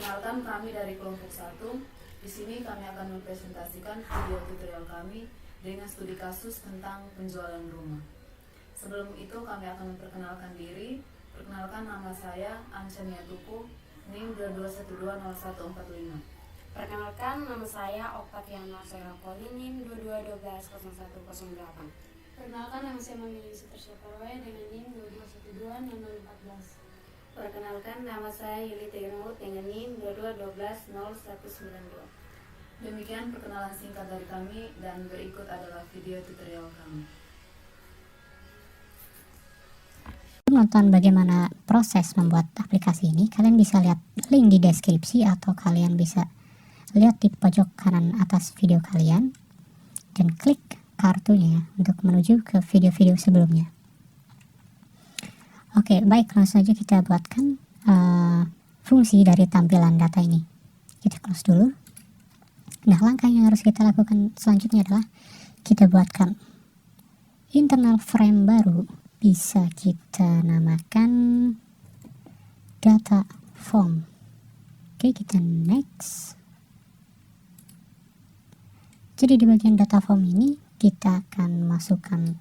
Perkenalkan, kami dari kelompok 1. Di sini kami akan mempresentasikan video tutorial kami dengan studi kasus tentang penjualan rumah. Sebelum itu kami akan memperkenalkan diri. Perkenalkan, nama saya Anchania Tuku, NIM 22120145. Perkenalkan, nama saya Octaviana Serakoli, NIM 22120108. Perkenalkan, nama saya Mami Sutersya Parwaya dengan NIM 22120014. Perkenalkan, nama saya Yuli Tirmut dengan NIM 22120192. Demikian perkenalan singkat dari kami, dan berikut adalah video tutorial kami. Menonton bagaimana proses membuat aplikasi ini, kalian bisa lihat link di deskripsi atau kalian bisa lihat di pojok kanan atas video kalian dan klik kartunya untuk menuju ke video-video sebelumnya. Oke, baik, langsung saja kita buatkan fungsi dari tampilan data ini. Kita close dulu. Nah, langkah yang harus kita lakukan selanjutnya adalah kita buatkan internal frame baru. Bisa kita namakan data form. Oke, kita next. Jadi di bagian data form ini kita akan masukkan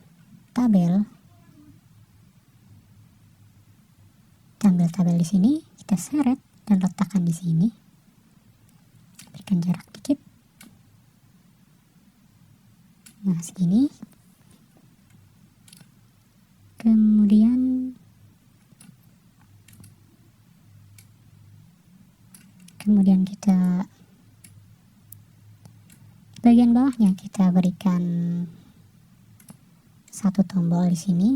tabel di sini, kita seret dan letakkan di sini. Berikan jarak dikit. Nah, segini. Kemudian kita bagian bawahnya kita berikan satu tombol di sini.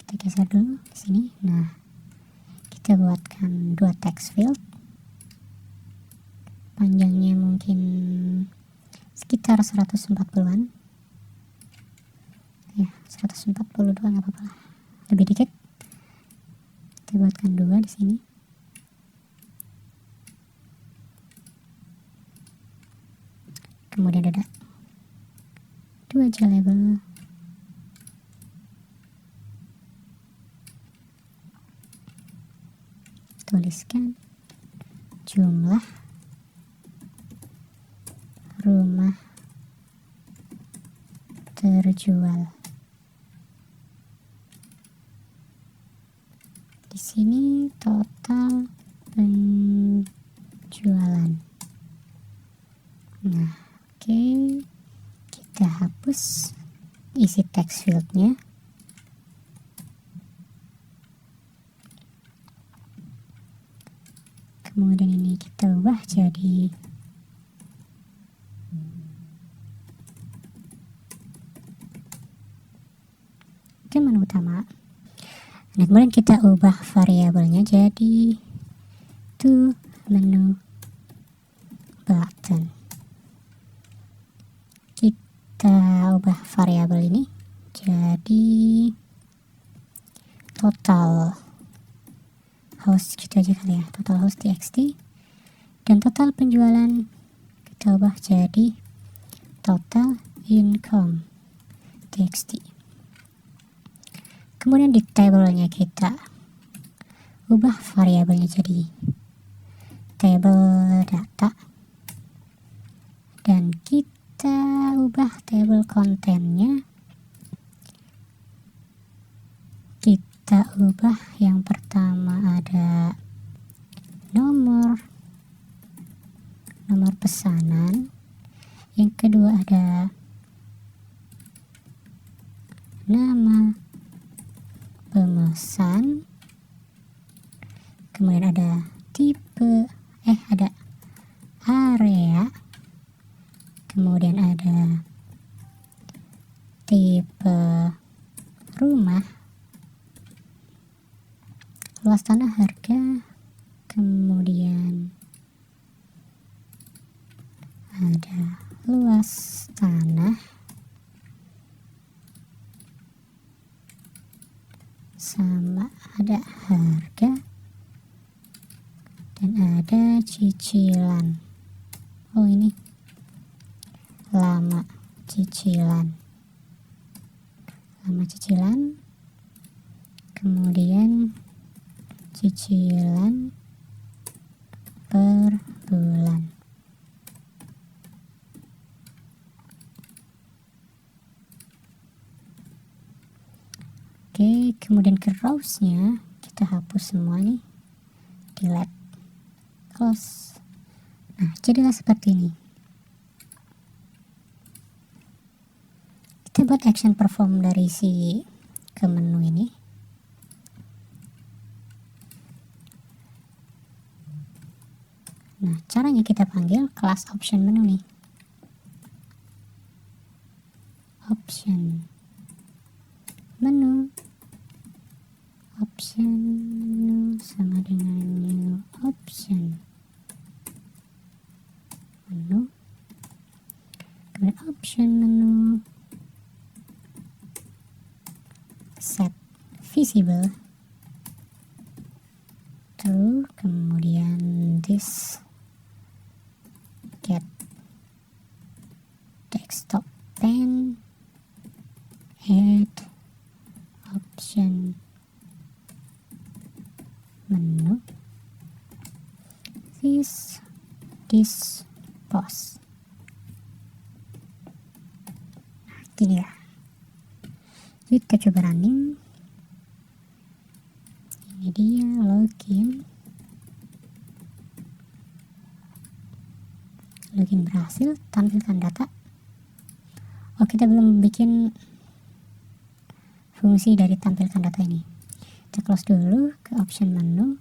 Kita geser dulu di sini. Nah, kita buatkan 2 text field. Panjangnya mungkin sekitar 140-an. Ya, 142 nggak apa-apa lah. Lebih dikit. Kita buatkan 2 di sini. Kemudian ada 2 aja label. Tuliskan jumlah rumah terjual. Di sini total penjualan. Nah, oke. Kita hapus isi text fieldnya. Kemudian ini kita ubah jadi menu utama. Nah, kemudian kita ubah variabelnya jadi to menu button. Kita ubah variabel ini jadi total host, gitu aja kali ya, total host txt, dan total penjualan kita ubah jadi total income txt. Kemudian di tabelnya kita ubah variabelnya jadi table data, dan kita ubah table kontennya, kita ubah yang pertama ada nomor pesanan, yang kedua ada nama pemesan, kemudian ada ada area, kemudian ada tipe rumah, luas tanah, harga, kemudian ada luas tanah, sama ada harga, ada cicilan. Oh, ini lama cicilan. Kemudian cicilan per bulan. Oke, kemudian ke rows-nya kita hapus semua nih, delete, close. Nah, jadilah seperti ini. Kita buat action perform dari si ke menu ini. Nah, caranya kita panggil kelas option menu nih. Option menu sama dengan new option menu. Kemudian option menu set visible true, kemudian this get desktop pane, add option menu this post. Nah, gini ya. Jadi kita coba running. Ini dia login berhasil, tampilkan data. Oh, kita belum bikin fungsi dari tampilkan data ini. Kita close dulu, ke option menu.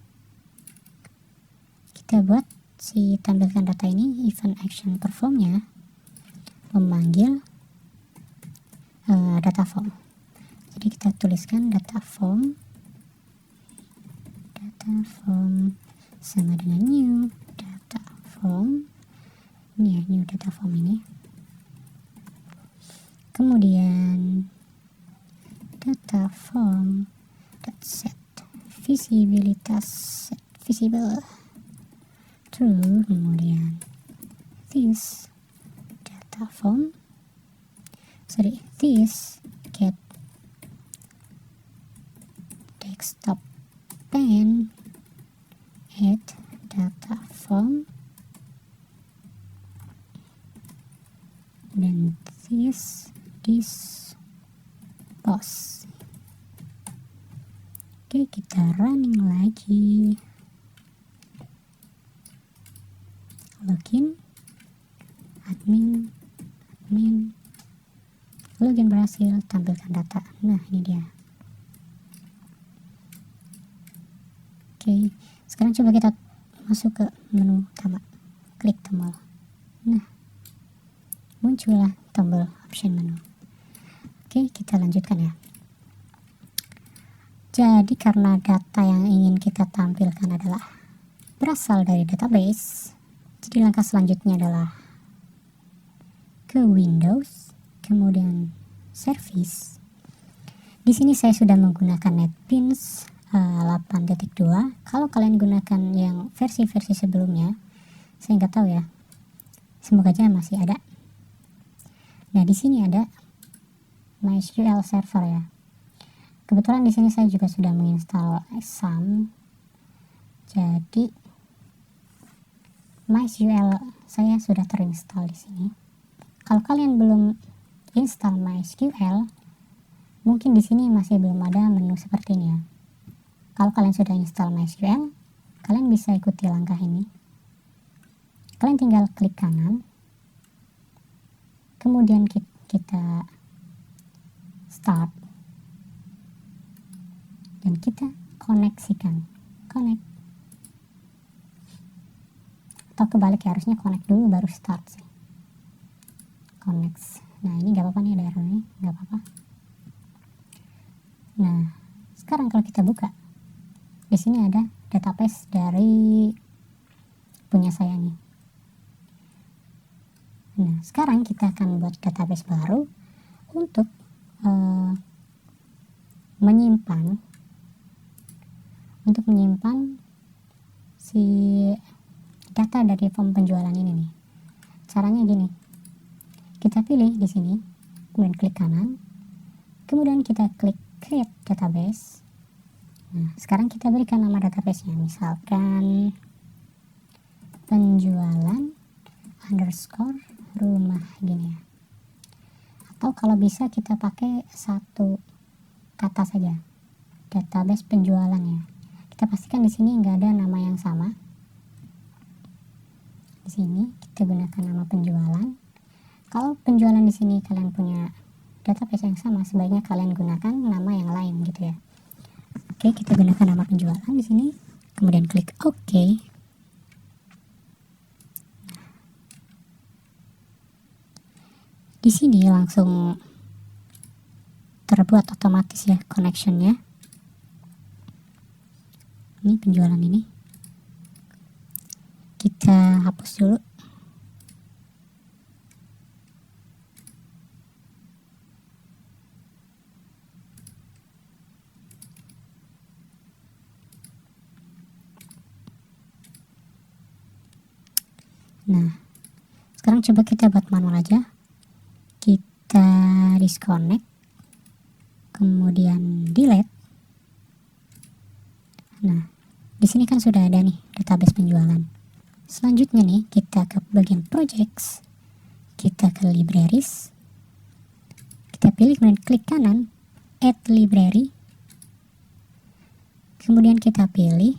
Kita buat si tampilkan data ini, event action performnya memanggil data form. Jadi kita tuliskan data form sama dengan new data form. Ini ya, new data form ini. Kemudian data form set visibilitas visible true, kemudian this get desktop pane, add data form, dan this post. Oke, kita running lagi. Login, admin, login berhasil, tampilkan data. Nah, ini dia. Oke, sekarang coba kita masuk ke menu utama, klik tombol. Nah, muncullah tombol option menu. Oke, kita lanjutkan ya. Jadi karena data yang ingin kita tampilkan adalah berasal dari database, jadi langkah selanjutnya adalah ke Windows, kemudian Service. Di sini saya sudah menggunakan NetBeans 8.2. Kalau kalian gunakan yang versi-versi sebelumnya, saya nggak tahu ya. Semoga aja masih ada. Nah, di sini ada MySQL Server ya. Kebetulan di sini saya juga sudah menginstal XAMPP. Jadi MySQL saya sudah terinstall di sini. Kalau kalian belum install MySQL, mungkin di sini masih belum ada menu seperti ini ya. Kalau kalian sudah install MySQL, kalian bisa ikuti langkah ini. Kalian tinggal klik kanan, kemudian kita start, dan kita koneksikan, connect, atau kebalik ya, harusnya connect dulu baru start sih. Connect. Nah, ini nggak apa-apa nih, ada error nih, nggak apa-apa. Nah, sekarang kalau kita buka, di sini ada database dari punya saya nih. Nah, sekarang kita akan buat database baru untuk menyimpan si data dari form penjualan ini nih. Caranya gini, kita pilih di sini, kemudian klik kanan, kemudian kita klik create database. Nah, sekarang kita berikan nama database-nya, misalkan penjualan underscore rumah gini ya. Atau kalau bisa kita pakai satu kata saja, database penjualannya. Kita pastikan di sini nggak ada nama yang sama. Di sini kita gunakan nama penjualan. Kalau penjualan di sini kalian punya database yang sama, sebaiknya kalian gunakan nama yang lain gitu ya. Oke, kita gunakan nama penjualan di sini, kemudian klik OK. Di sini langsung terbuat otomatis ya connectionnya. Ini penjualan ini. Kita hapus dulu. Nah, sekarang coba kita buat manual aja. Kita disconnect, kemudian delete. Nah, di sini kan sudah ada nih database penjualan. Selanjutnya nih kita ke bagian projects, kita ke libraries, kita pilih kemudian klik kanan add library, kemudian kita pilih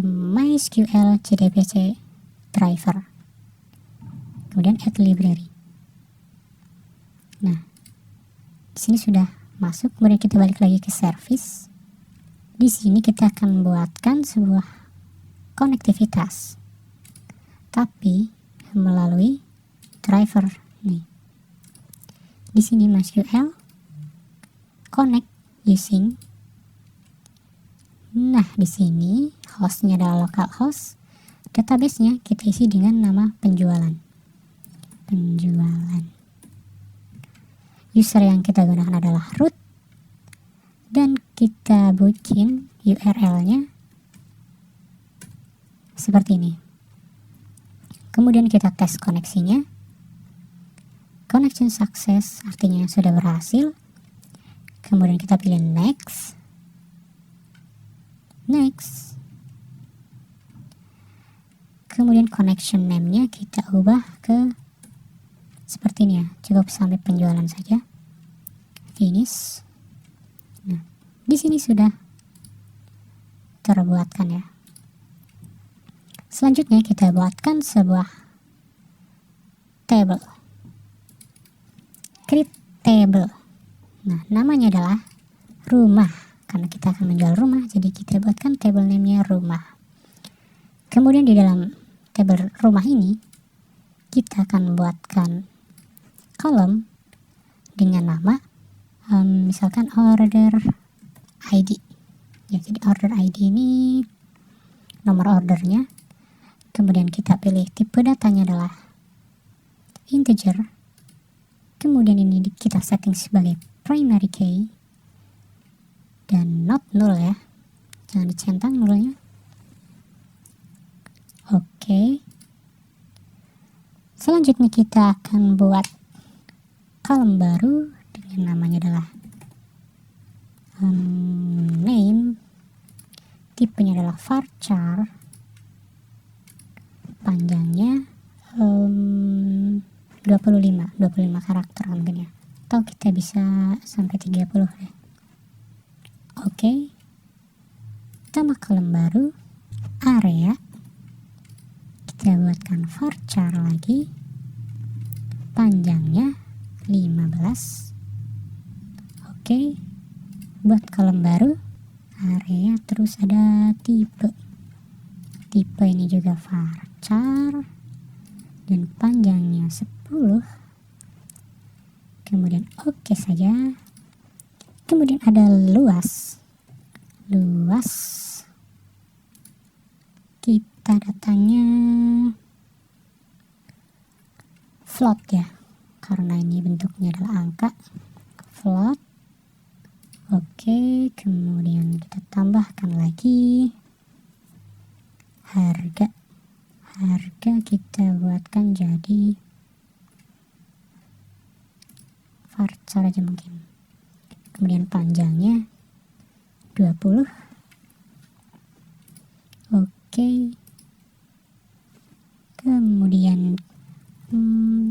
MySQL JDBC driver, kemudian add library. Nah, di sini sudah masuk. Kemudian kita balik lagi ke service. Di sini kita akan buatkan sebuah konektivitas, tapi melalui driver nih. Di sini MySQL connect using. Nah, di sini hostnya adalah localhost, database-nya kita isi dengan nama penjualan. User yang kita gunakan adalah root, dan kita bikin URL-nya seperti ini. Kemudian kita tes koneksinya. Connection success, artinya sudah berhasil. Kemudian kita pilih next. Kemudian connection name-nya kita ubah ke seperti ini ya, cukup sampai penjualan saja. Finish. Nah, di sini sudah terbuatkan ya. Selanjutnya kita buatkan sebuah table. Create table. Nah, namanya adalah rumah. Karena kita akan menjual rumah, jadi kita buatkan table name-nya rumah. Kemudian di dalam table rumah ini, kita akan buatkan kolom dengan nama misalkan order ID. Ya, jadi order ID ini nomor ordernya. Kemudian kita pilih tipe datanya adalah integer. Kemudian ini kita setting sebagai primary key dan not null ya, jangan dicentang nullnya. Oke. Selanjutnya kita akan buat kolom baru dengan namanya adalah name, tipenya adalah varchar, panjangnya 25 karakter mungkin ya, atau kita bisa sampai 30 deh. Oke. Tambah kolom baru area, kita buatkan varchar lagi, panjangnya 15. Oke. Buat kolom baru area, terus ada tipe ini juga varchar dan panjangnya 10. Kemudian oke saja. Kemudian ada luas, kita datanya float ya, karena ini bentuknya adalah angka, float. Oke, kemudian kita tambahkan lagi harga kita buatkan jadi varchar aja mungkin. Kemudian panjangnya 20. Oke. Kemudian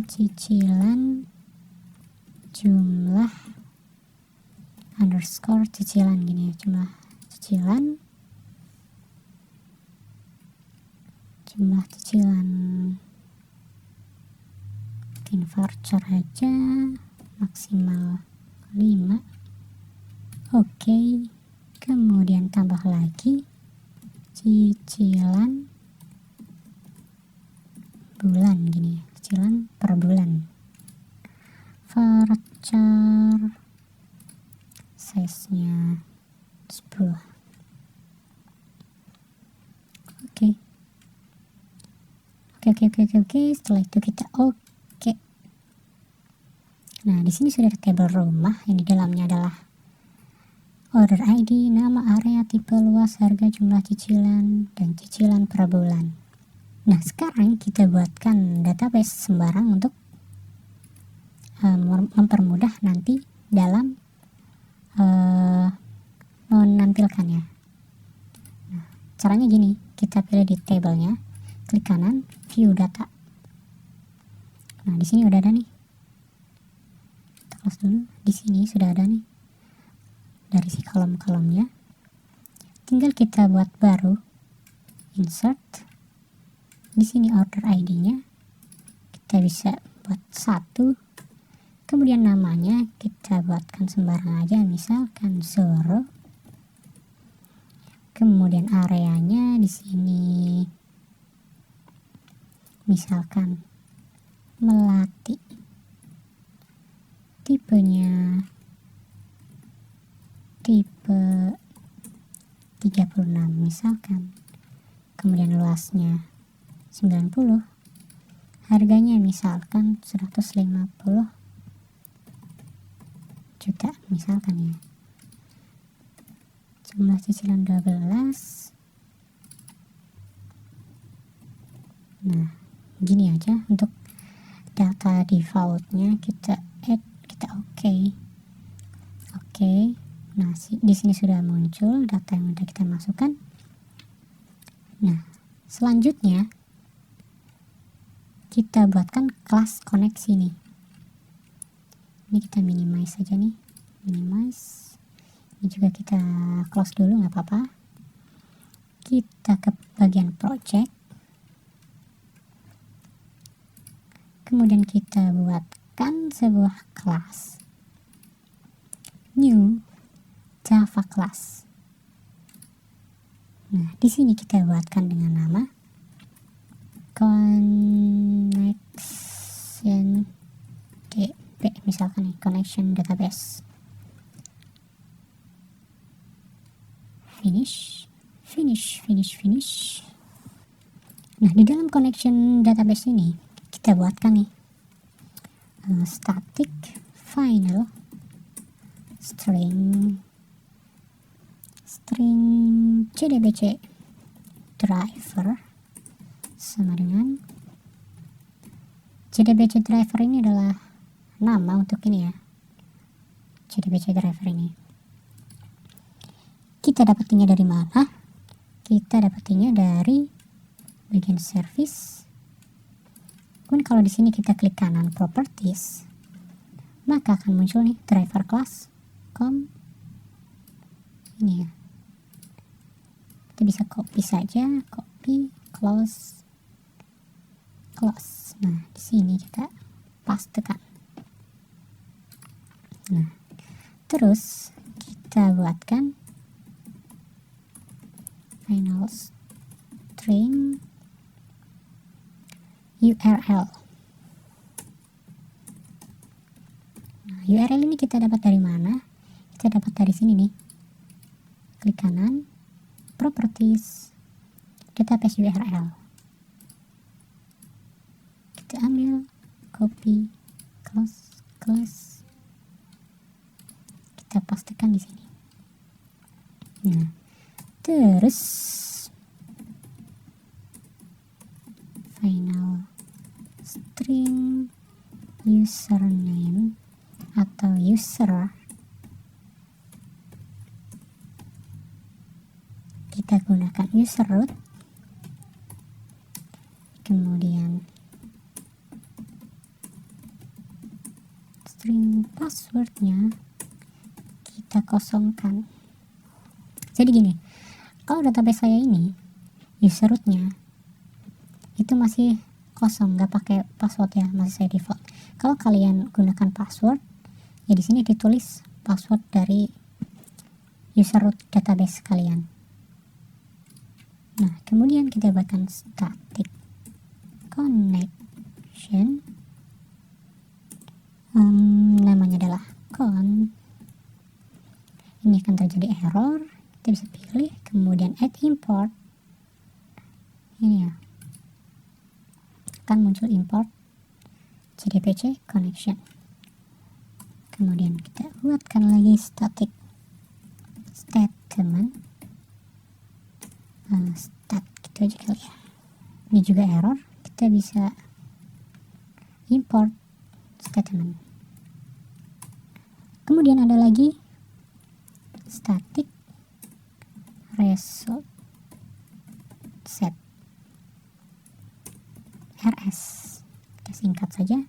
cicilan jumlah underscore cicilan gini ya, jumlah cicilan mungkin varchar aja maksimal 5. Oke. Kemudian tambah lagi cicilan bulan gini ya, cicilan per bulan. Varchar size-nya 10. Oke. Setelah itu kita oke. Nah, di sini sudah ada tabel rumah yang di dalamnya adalah order ID, nama, area, tipe, luas, harga, jumlah cicilan, dan cicilan per bulan. Nah, sekarang kita buatkan database sembarang untuk mempermudah nanti dalam menampilkannya. Nah, caranya gini, kita pilih di tabelnya, klik kanan, view data. Nah, di sini udah ada nih. Kita close dulu. Di sini sudah ada nih dari si kolom-kolomnya. Tinggal kita buat baru, insert. Di sini order ID-nya kita bisa buat 1. Kemudian namanya kita buatkan sembarang aja, misalkan Zoro. Kemudian areanya di sini misalkan Melati. Tipenya tipe 36 misalkan. Kemudian luasnya 90. Harganya misalkan 150 juta misalkan ya. Jumlah cicilan 12. Nah, gini aja untuk data defaultnya, kita add, kita oke. Nah, di sini sudah muncul data yang sudah kita masukkan. Nah, selanjutnya kita buatkan kelas koneksi nih. Ini kita minimize saja nih, minimize. Ini juga kita close dulu, nggak apa-apa. Kita ke bagian project. Kemudian kita buatkan sebuah kelas, new Java class. Nah, di sini kita buatkan dengan nama connection DB, misalkan nih, connection database. Finish. Nah, di dalam connection database ini kita buatkan nih static final string cdbc driver sama dengan cdbc driver ini adalah nama untuk ini ya, cdbc driver ini. Kita dapatinya dari mana? Kita dapatinya dari bagian service. Kemudian kalau di sini kita klik kanan properties, maka akan muncul nih driver class ini ya. Kita bisa copy saja, copy, close. Nah, di sini kita pastekan. Nah, terus kita buatkan final string URL. Nah, URL ini kita dapat dari mana? Kita dapat dari sini nih. Klik kanan, properties, database URL. Kita ambil, copy, close. Kita pastekan di sini. Nah, terus username atau user, kita gunakan user root. Kemudian string passwordnya kita kosongkan. Jadi gini, kalau database saya ini user rootnya itu masih kosong, nggak pakai password ya, masih saya default. Kalau kalian gunakan password, ya di sini ditulis password dari user root database kalian. Nah, kemudian kita buatkan static connection, namanya adalah con. Ini akan terjadi error, kita bisa pilih, kemudian add import. Ini ya, akan muncul import cdpc connection. Kemudian kita buatkan lagi static statement, stat gitu aja kali ya. Ini juga error, kita bisa import statement. Kemudian ada lagi static result set rs, kita singkat saja.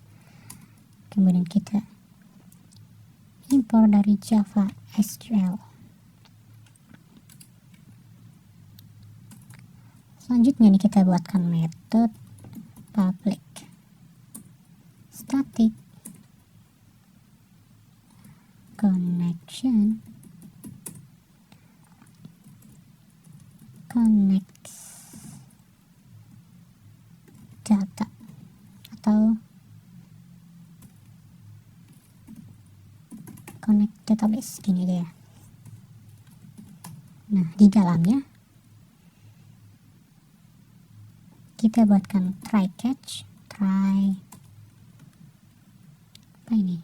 Kemudian kita import dari Java SQL. Selanjutnya nih kita buatkan metode public static connection connects data atau connect database, gini aja ya. Nah, di dalamnya kita buatkan try catch, try apa ini,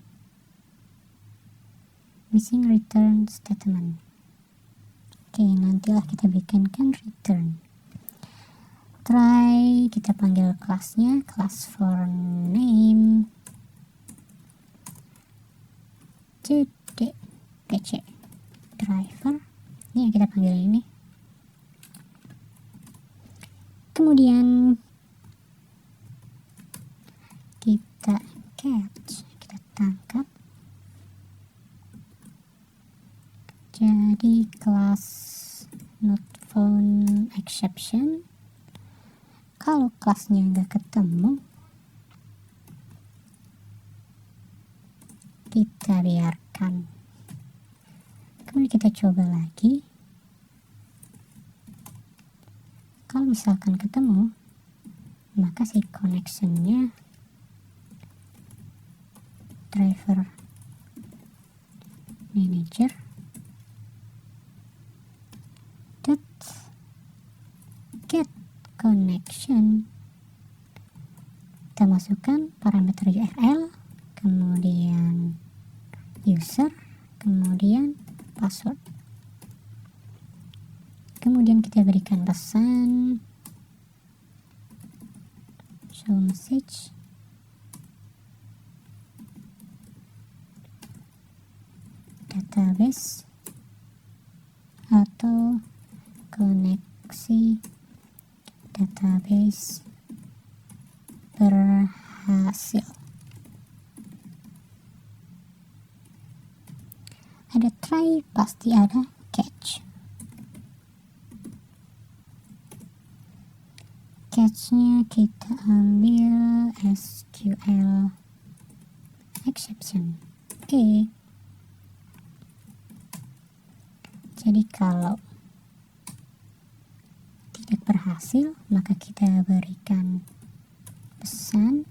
missing return statement. Oke, nantilah kita bikinkan return. Try, kita panggil kelasnya class for name cdpc driver, ini yang kita panggil ini. Kemudian kita catch, kita tangkap jadi kelas not found exception. Kalau kelasnya nggak ketemu, kita biarkan. Kemudian kita coba lagi. Kalau misalkan ketemu, maka si connectionnya driver manager dot get connection. Kita masukkan parameter URL, kemudian user, kemudian password. Kemudian kita berikan pesan show message database atau koneksi database berhasil. Ada try, pasti ada catch. Catch-nya kita ambil SQL exception A. Jadi kalau tidak berhasil, maka kita berikan pesan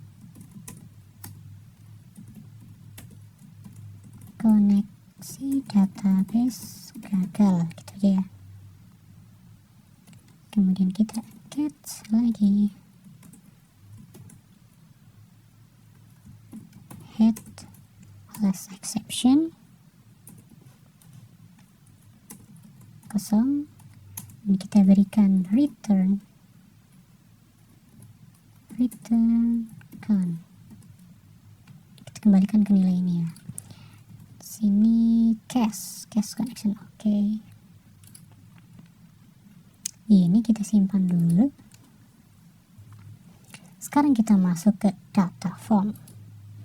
koneksi database gagal, gitu aja ya. Kemudian kita catch lagi head less exception kosong. Ini kita berikan return con. Kita kembalikan ke nilai ini ya. Sini cache connection, oke. Ini kita simpan dulu. Sekarang kita masuk ke data form.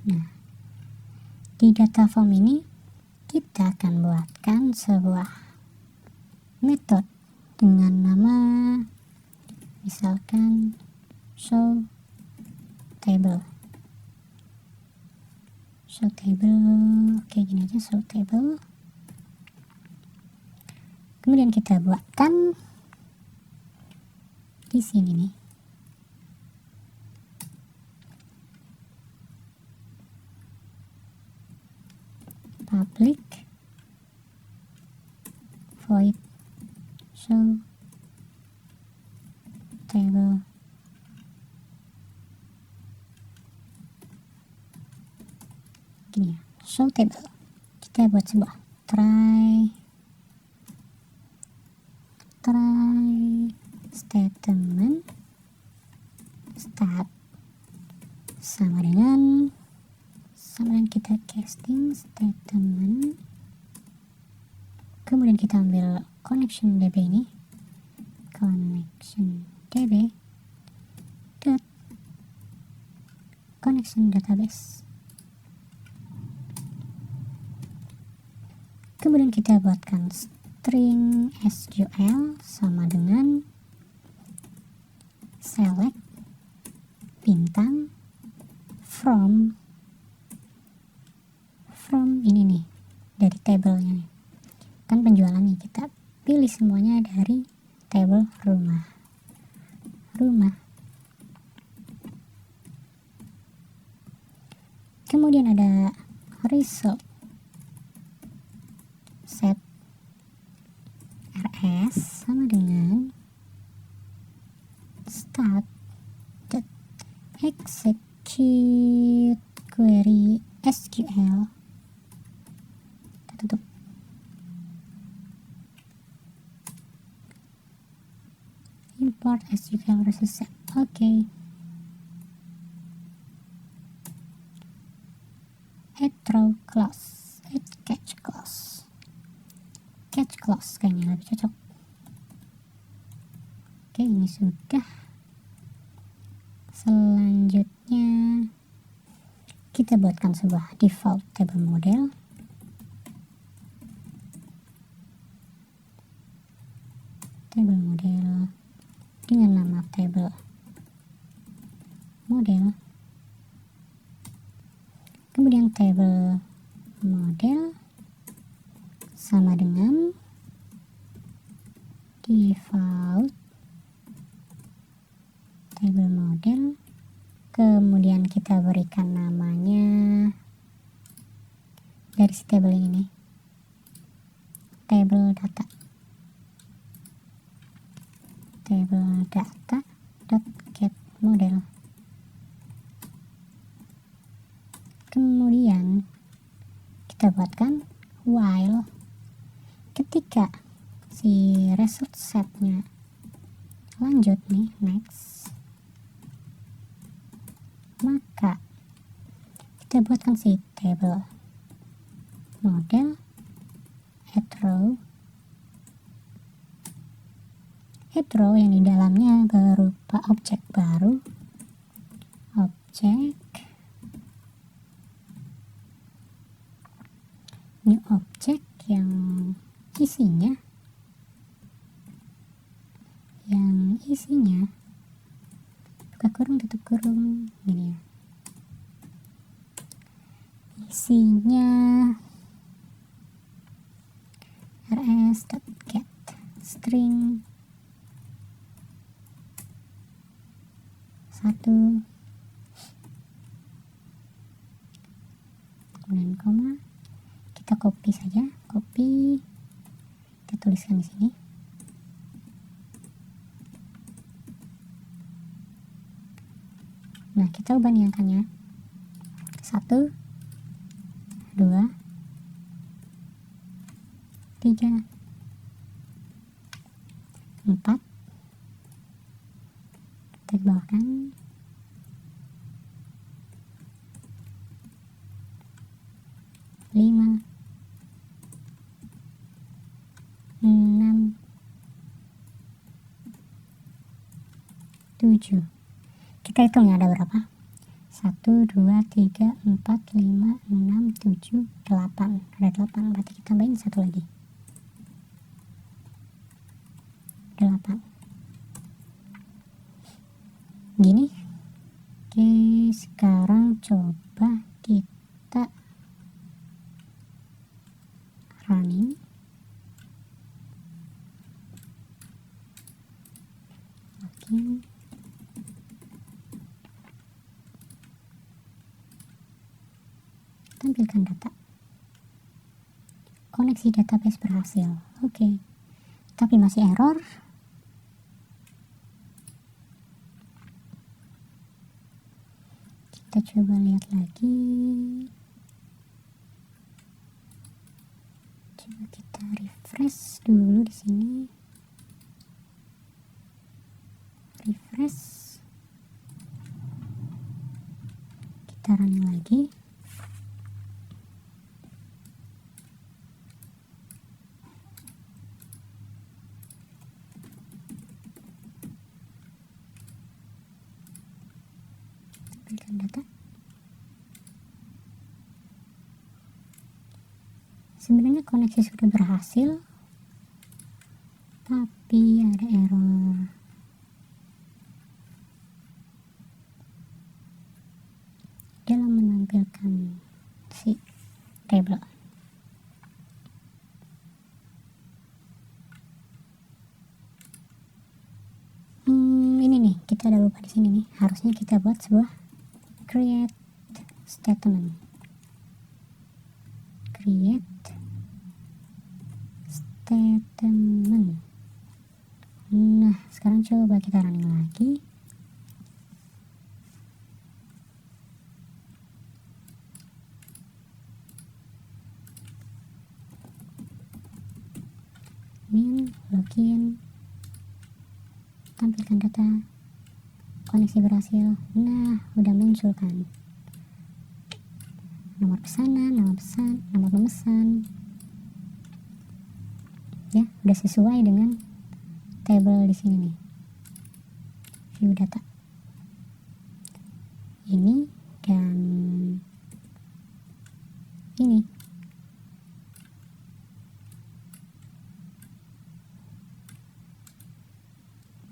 Nah, di data form ini kita akan buatkan sebuah metode dengan nama misalkan show table. Oke, gini aja, show table. Kemudian kita buatkan di sini nih public void show table gini ya, show table. Kita buat sebuah try statement start sama dengan kita casting statement, kemudian kita ambil connection db ini, connection db dot connection database, kemudian kita buatkan string sql sama dengan select bintang from ini nih, dari tabelnya kan penjualan nih, kita pilih semuanya dari tabel rumah. Kemudian ada result set rs sama dengan start execute query SQL. Kita tutup. Import SQL resource set. Oke. Add throw clause, add catch clause. Catch clause kayaknya lebih cocok. Oke, ini sudah. Selanjutnya kita buatkan sebuah default table model. Dengan nama table model. Kemudian table model sama dengan default table model, kemudian kita berikan namanya dari si table ini, table data dot get model. Kemudian kita buatkan while ketika si result setnya lanjut nih, next, maka kita buatkan si table model add row yang di dalamnya berupa objek baru, new objek yang isinya buka kurung tutup kurung gini ya, isinya rs.get string 1 kemudian koma, kita copy saja, kita tuliskan di sini. Nah, kita ubah nih angkanya 1 2 3 4, kita bawahkan 5, 6, 7. Kita hitung ya ada berapa. 1, 2, 3, 4, 5, 6, 7, 8. Ada 8, berarti kita tambahin satu lagi. 8. Gini. Oke, sekarang coba kita running. Login. Tampilkan data. Koneksi database berhasil. Oke. Tapi masih error. Kita coba lihat lagi. Coba kita refresh dulu di sini. Refresh. Kita running lagi. Tampilkan data. Sebenarnya koneksi sudah berhasil, tapi ada error. Dalam menampilkan si table. Ini nih, kita ada lupa di sini nih. Harusnya kita buat sebuah create statement. Create statement. Nah, sekarang coba kita running lagi. Login, tampilkan data, koneksi berhasil. Nah, udah muncul kan nomor pesanan, nomor pemesan. Ya, udah sesuai dengan table di sini nih. View data. Ini dan ini.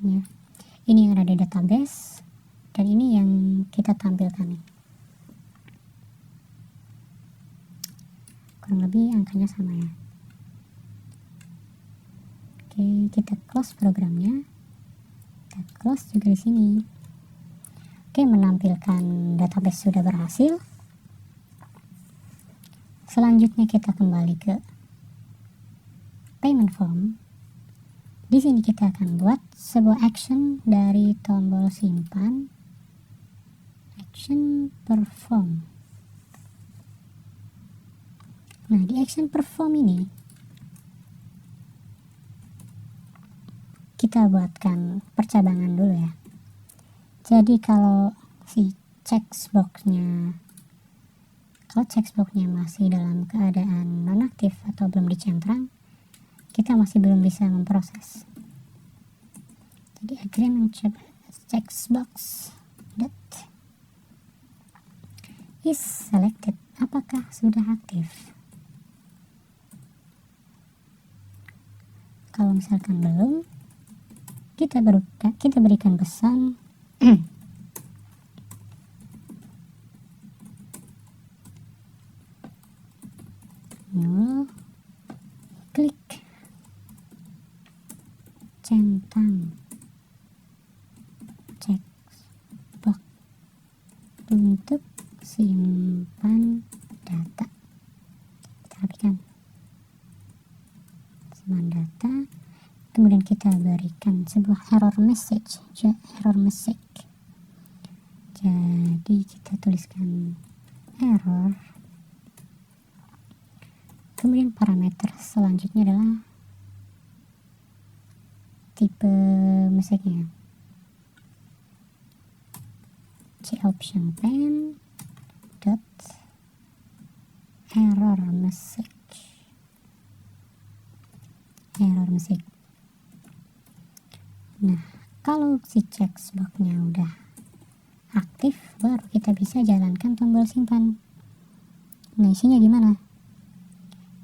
Ya. Ini yang ada di database dan ini yang kita tampilkan nih. Kurang lebih angkanya sama ya. Oke, kita close programnya. Kita close juga di sini. Oke, menampilkan database sudah berhasil. Selanjutnya kita kembali ke payment form. Di sini kita akan buat sebuah action dari tombol simpan, action perform. Nah, di action perform ini kita buatkan percabangan dulu ya. Jadi kalau si checkboxnya masih dalam keadaan nonaktif atau belum dicentrang, kita masih belum bisa memproses. Jadi agreement checkbox that is selected, apakah sudah aktif? Kalau misalkan belum, kita berikan pesan no klik centang checkbox untuk simpan data. Kita rapikan simpan data, kemudian kita berikan sebuah error message. Jadi kita tuliskan error, kemudian parameter selanjutnya adalah tipe message-nya. C option pen dot error message. Nah, kalau si checkboxnya udah aktif, baru kita bisa jalankan tombol simpan. Nah, isinya gimana?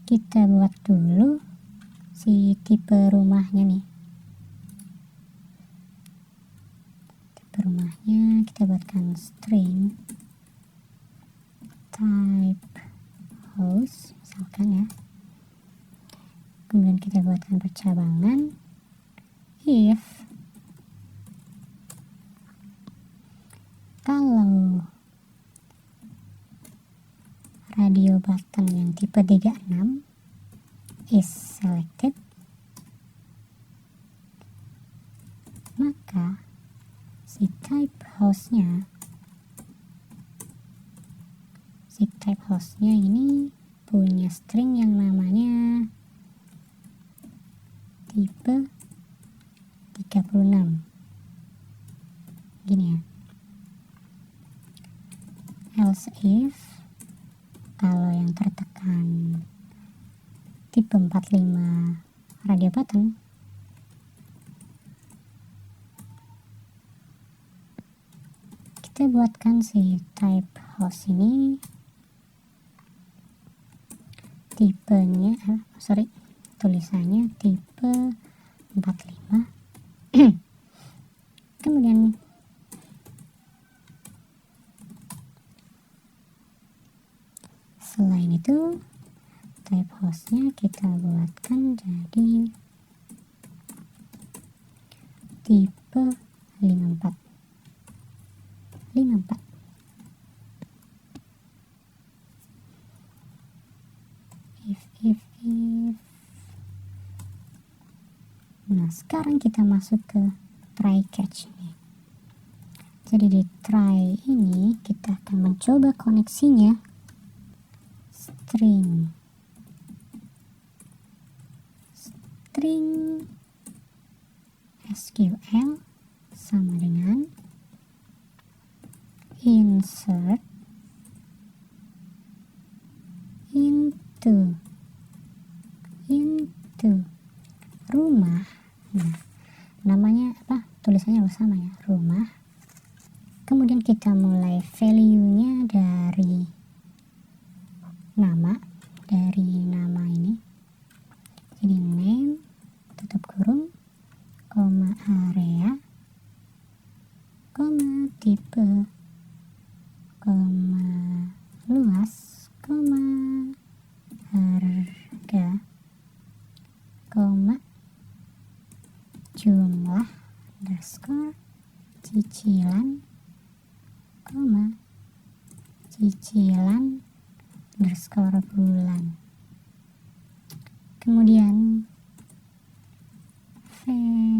Kita buat dulu si tipe rumahnya nih. Tipe rumahnya kita buatkan string type house misalkan ya. Kemudian kita buatkan percabangan if kalau radio button yang tipe 36 is selected, maka si type hostnya ini punya string yang namanya tipe 36 gini ya. Else if kalau yang tertekan tipe 45 radio button, kita buatkan si type host ini tipenya tulisannya tipe 45. Kemudian selain itu type hostnya kita buatkan jadi tipe 54. If nah, sekarang kita masuk ke try catch ini. Jadi di try ini kita akan mencoba koneksinya string SQL sama dengan insert into rumah. Nah, namanya apa? Tulisannya harus sama ya, rumah. Kemudian kita mulai value-nya dari nama ini. Jadi name tutup kurung, koma area, koma tipe, koma luas, koma harga, koma jumlah underscore cicilan, koma cicilan underscore bulan. Kemudian value-nya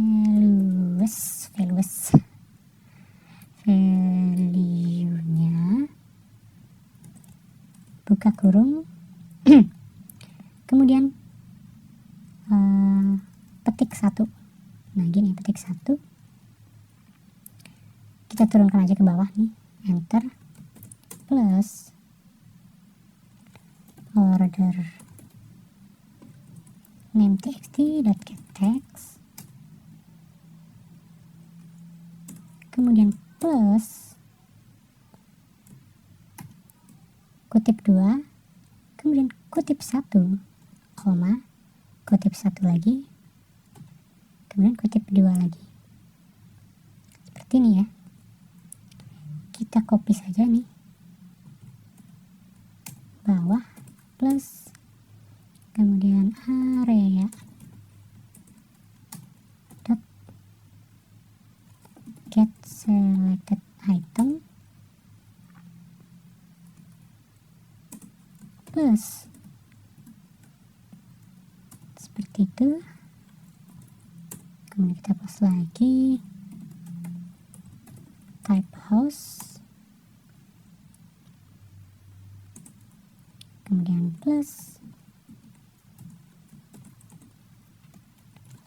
buka kurung. Kemudian petik 1. Nah gini, petik 1, kita turunkan aja ke bawah nih, enter, plus order name txt.getText, kemudian plus kutip 2, kemudian kutip 1, koma, kutip 1 lagi, kemudian kutip 2 lagi. Seperti ini ya. Kita copy saja nih bawah, plus kemudian area dot get selected item plus seperti itu. Kemudian kita plus lagi type house, kemudian plus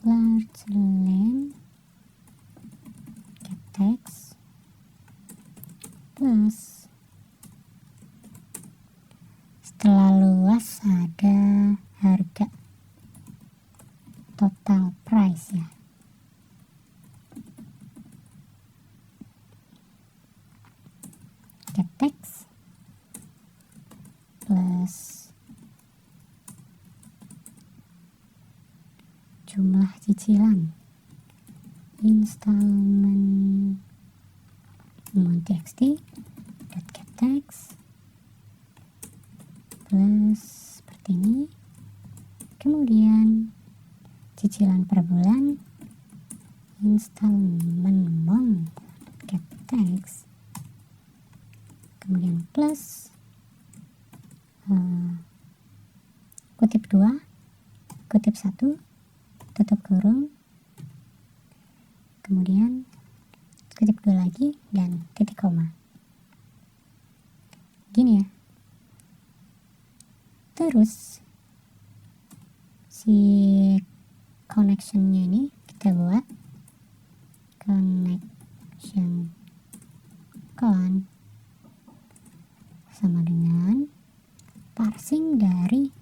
large len get text plus setelah total price ya. Get text plus jumlah cicilan installment amount.txt get text plus seperti ini, kemudian cicilan per bulan installment amount get text, kemudian plus kutip 2 kutip 1 tutup kurung, kemudian kutip 2 lagi dan titik koma. Gini ya. Terus si connectionnya ini kita buat connection con sama dengan parsing dari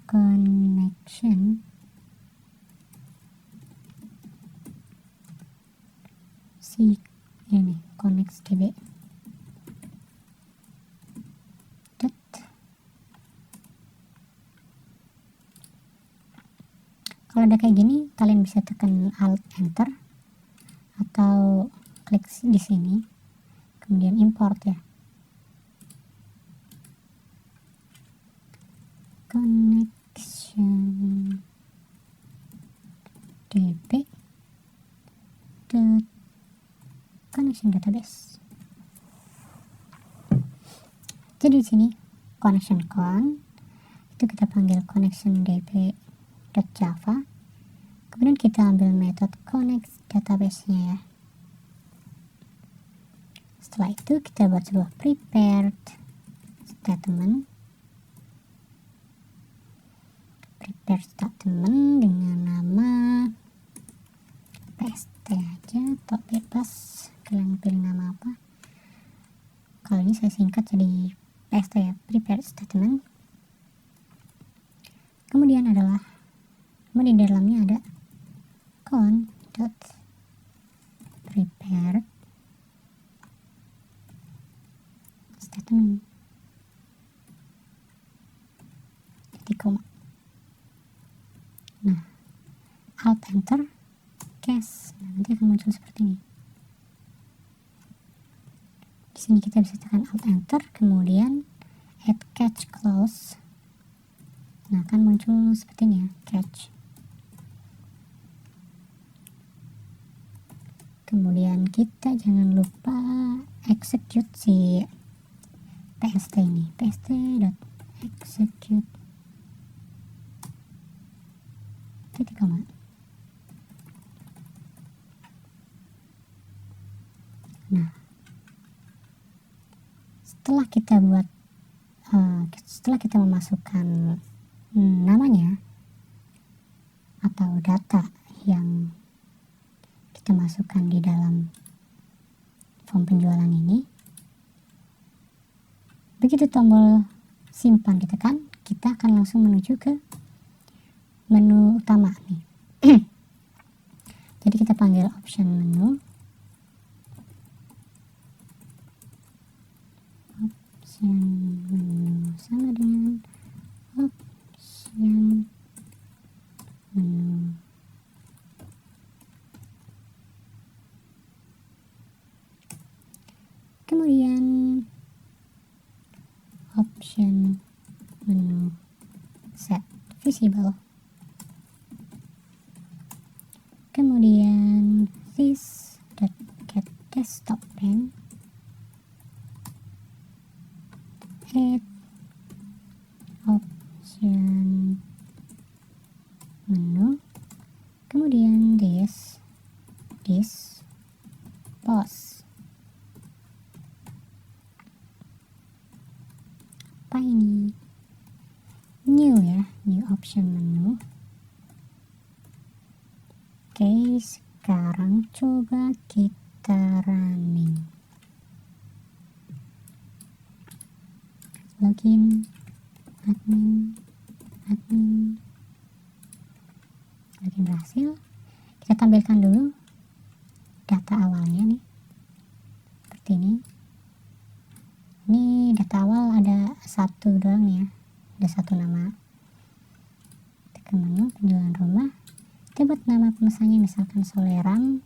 connection si ini connect db dot kalau udah kayak gini kalian bisa tekan alt enter atau klik di sini kemudian import ya, connection db dot connection database. Jadi di sini connection con itu kita panggil connection db.java, kemudian kita ambil metode connect database-nya ya. Setelah itu kita buat sebuah prepared statement dengan nama pst aja atau bebas, kalian pilih nama apa. Kalau ini saya singkat jadi pst ya, prepared statement. Kemudian di dalamnya ada con.prepared statement titik koma. Nah, alt enter cache, nanti akan muncul seperti ini. Di sini kita bisa tekan alt enter, kemudian add catch clause. Nah, akan muncul seperti ini ya, catch. Kemudian kita jangan lupa execute si pst ini, pst.execute titik koma. Nah, setelah kita memasukkan namanya atau data yang kita masukkan di dalam form penjualan ini, begitu tombol simpan ditekan, kita akan langsung menuju ke menu utama nih. Jadi kita panggil option menu, sama dengan option menu. Kemudian option menu set visible. Kemudian this.get desktop pane, add option menu, kemudian this pause. Apa ini? New ya, new option menu. Oke, sekarang coba kita running. Login, admin. login berhasil. Kita tampilkan dulu data awalnya nih, seperti ini. Ini data awal ada satu doang ya, ada satu nama. Tekan menu penjualan rumah, kita buat nama pemesannya misalkan Soleram.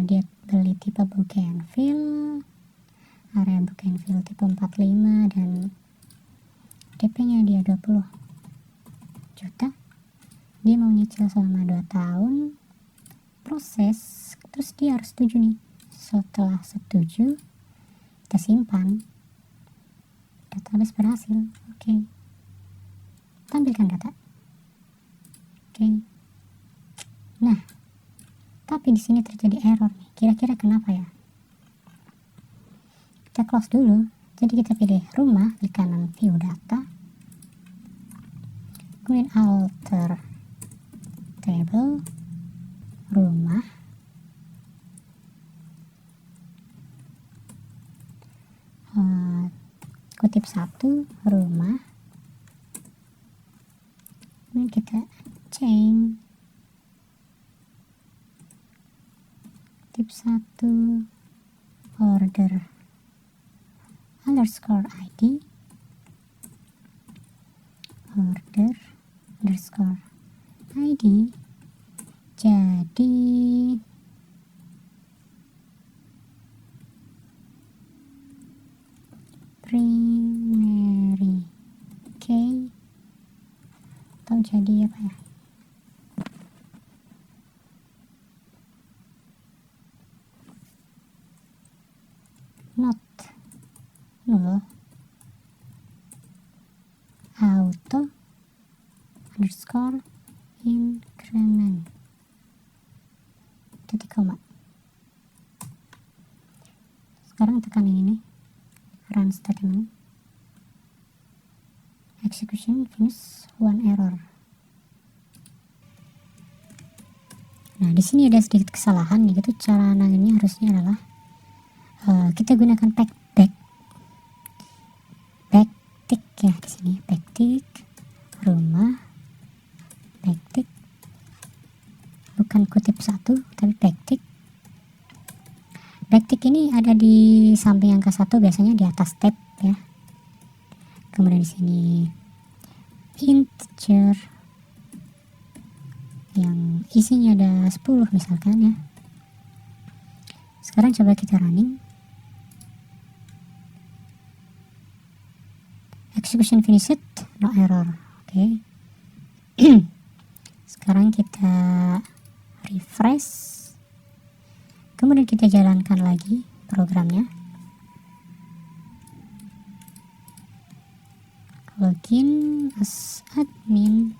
Dia beli tipe Bougainville, area Bougainville tipe 45, dan DP nya dia 20 juta. Dia mau nyicil selama 2 tahun, proses, terus dia harus setuju nih. Setelah setuju, kita simpan, database berhasil. Oke. Tampilkan data. Oke. Nah, tapi di sini terjadi error nih. Kira-kira kenapa ya? Kita close dulu. Jadi kita pilih rumah, klik kanan view data, kemudian alter table rumah, kutip 1 rumah, kemudian kita change kutip 1 order underscore ID, order underscore ID jadi primary key, atau jadi apa ya, not null auto underscore increment titik koma. Sekarang tekan ini nih, run statement, execution finish, one error. Nah, di sini ada sedikit kesalahan nih, gitu. Cara nanginnya harusnya adalah kita gunakan backtick ya, di sini backtick rumah, backtick bukan kutip 1 tapi backtick. Backtick ini ada di samping angka 1, biasanya di atas tab ya. Kemudian di sini integer yang isinya ada 10 misalkan ya. Sekarang coba kita running. Execution finished, no error. Oke. Sekarang kita refresh. Kemudian kita jalankan lagi programnya. Login as admin.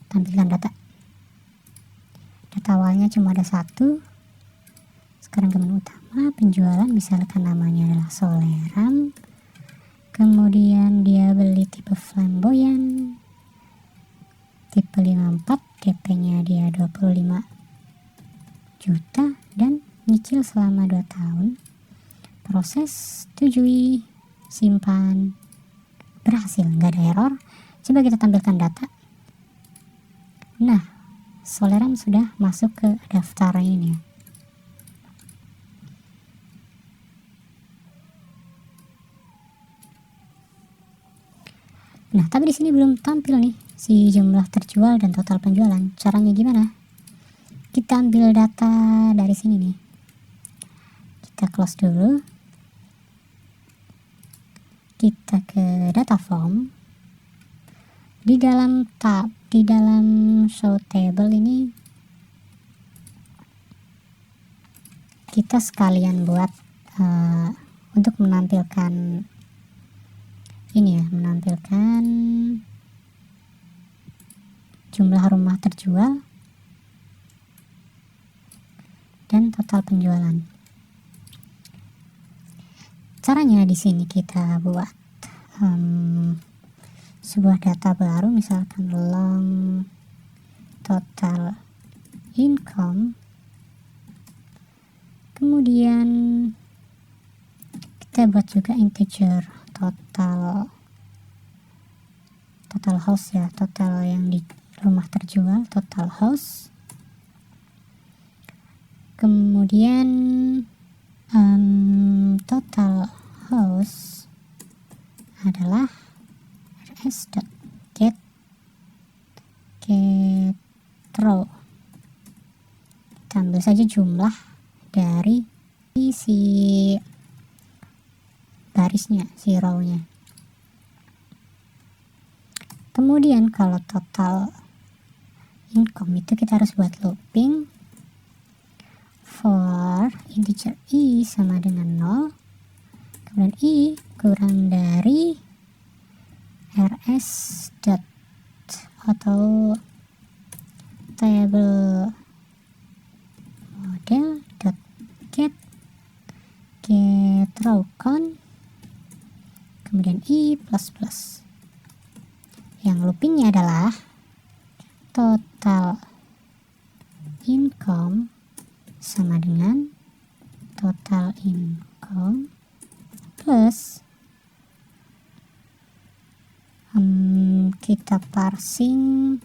Tampilkan data. Data awalnya cuma ada 1. Sekarang ke menu utama, penjualan, misalkan namanya adalah Soleram. Kemudian dia beli tipe flamboyan, tipe 54, DP-nya dia 25 juta, dan nyicil selama 2 tahun. Proses, setujui, simpan, berhasil, nggak ada error. Coba kita tampilkan data. Nah, Soleram sudah masuk ke daftar ini. Nah, tapi di sini belum tampil nih si jumlah terjual dan total penjualan. Caranya gimana? Kita ambil data dari sini nih. Kita close dulu. Kita ke data form. Di dalam tab, di dalam show table ini kita sekalian buat untuk menampilkan ini ya, menampilkan jumlah rumah terjual dan total penjualan. Caranya di sini kita buat sebuah data baru, misalkan long total income, kemudian kita buat juga integer total house ya, total yang di rumah terjual, total house. Kemudian total house adalah rs.get row. Kita ambil saja jumlah dari si barisnya, si row-nya. Kemudian kalau total income itu kita harus buat looping for integer i sama dengan 0, kemudian i kurang dari rs dot atau table model dot get row count, kemudian i plus plus. Yang loopingnya adalah total income sama dengan total income plus kita parsing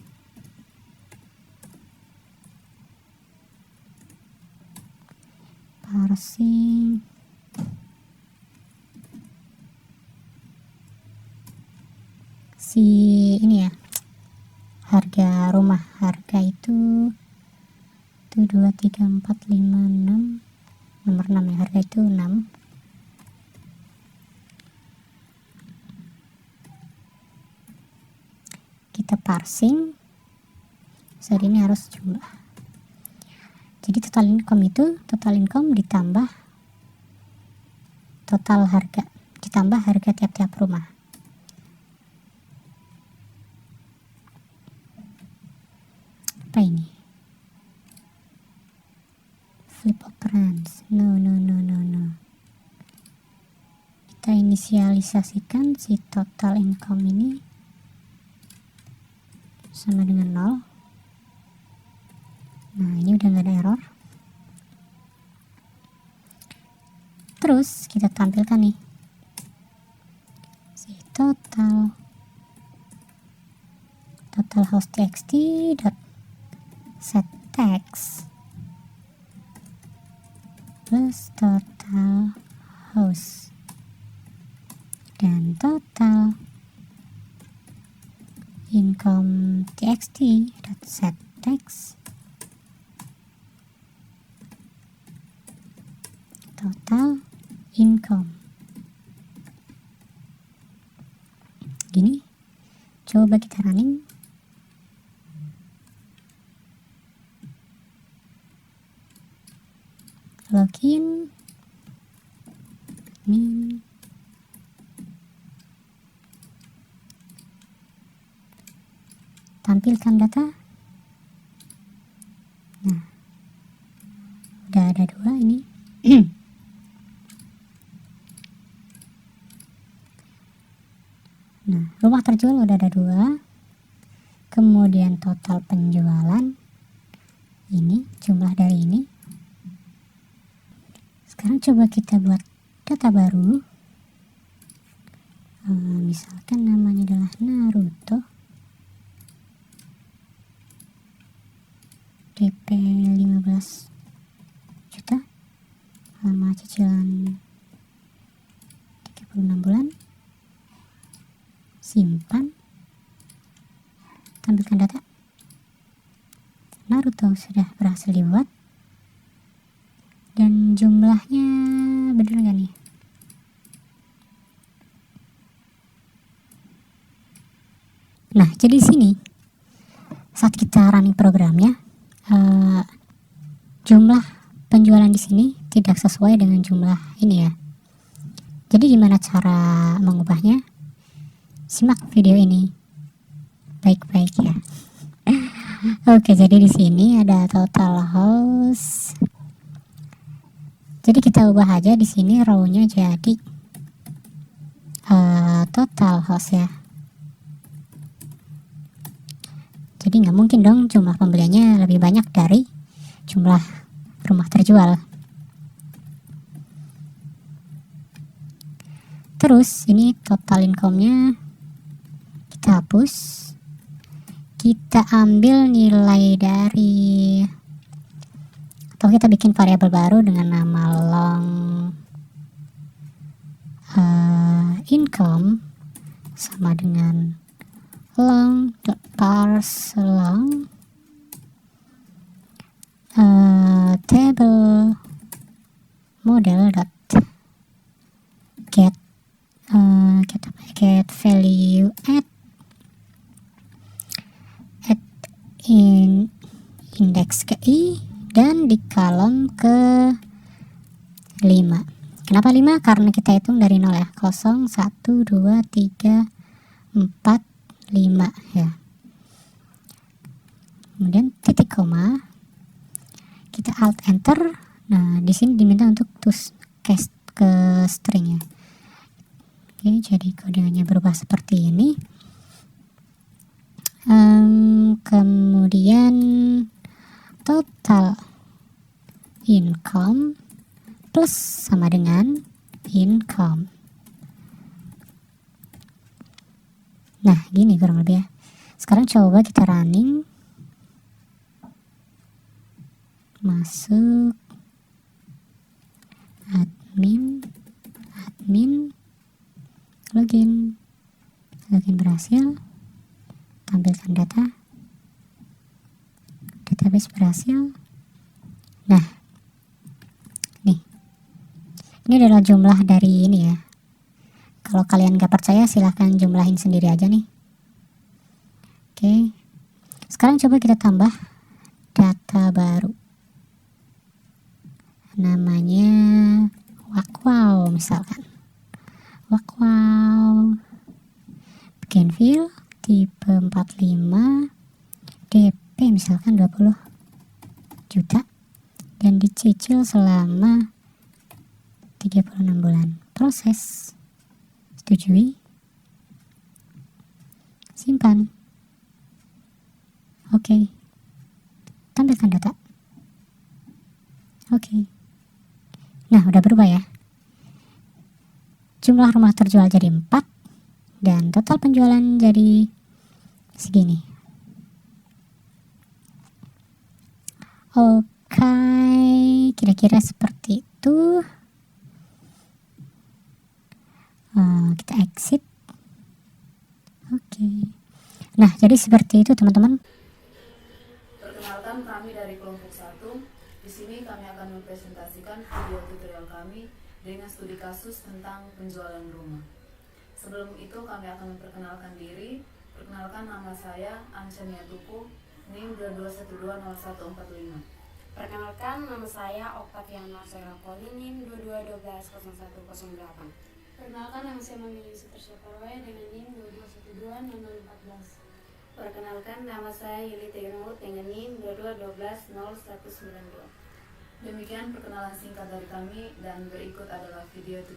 si ini ya, harga rumah, harga itu 2, 3, 4, 5, 6, nomor 6 ya, harga itu 6. Kita parsing, saat ini harus jumlah. Jadi total income ditambah total harga, ditambah harga tiap-tiap rumah. Apa ini? Flip operands. No. Kita inisialisasikan si total income ini sama dengan 0. Nah, ini udah nggak ada error. Terus kita tampilkan nih si total house txt dot set text plus total house dan total income txt dot set text total income. Gini, coba kita running. Login, admin, tampilkan data. Nah, udah ada 2 ini. Nah, rumah terjual udah ada 2. Kemudian total penjualan ini, jumlah dari ini. Sekarang coba kita buat data baru. Misalkan namanya adalah Naruto. DP 15 juta. Lama cicilan 36 bulan. Simpan. Tampilkan data. Naruto sudah berhasil dibuat. Dan jumlahnya bener gak nih? Nah, jadi sini saat kita running programnya, jumlah penjualan di sini tidak sesuai dengan jumlah ini ya. Jadi gimana cara mengubahnya? Simak video ini baik-baik ya. Oke, jadi di sini ada total house. Jadi kita ubah aja di sini row-nya jadi total house ya. Jadi nggak mungkin dong jumlah pembeliannya lebih banyak dari jumlah rumah terjual. Terus ini total income-nya kita hapus, kita ambil nilai dari, atau kita bikin variabel baru dengan nama long income sama dengan long parse long table model dot get value at in index ke i dan di kolom ke 5. Kenapa 5? Karena kita hitung dari 0 ya. 0, 1, 2, 3, 4, 5 ya. Kemudian titik koma, kita alt enter. Nah, di sini diminta untuk cast ke string ya. Oke, jadi kodenya berubah seperti ini. Kemudian total income plus sama dengan income. Nah, gini kurang lebih ya. Sekarang coba kita running. Masuk admin login berhasil, tampilkan data, database berhasil. Nah, nih, ini adalah jumlah dari ini ya. Kalau kalian gak percaya silahkan jumlahin sendiri aja nih. Oke, sekarang coba kita tambah data baru, namanya Wakwow misalkan. Wakwow, bikin field tipe 45, DP misalkan 20 juta dan dicicil selama 36 bulan. Proses, setujui, simpan. Oke, tampilkan data. Oke. Nah, udah berubah ya. Jumlah rumah terjual jadi 4 dan total penjualan jadi segini. Oke, kira-kira seperti itu. Kita exit. Oke. Nah, jadi seperti itu teman-teman. Perkenalkan, kami dari kelompok 1. Di sini kami akan mempresentasikan video tutorial kami dengan studi kasus tentang penjualan rumah. Sebelum itu kami akan memperkenalkan diri. Perkenalkan, nama saya Anshania Tuku, NIM 22120145. Perkenalkan, nama saya Oktaviana Serakoli, NIM 22120108. Perkenalkan, nama saya Mami Sutersya Parwaya dengan NIM 22120014. Perkenalkan, nama saya Yuli Tegenmut dengan NIM 22120192. Demikian perkenalan singkat dari kami dan berikut adalah video tutorial.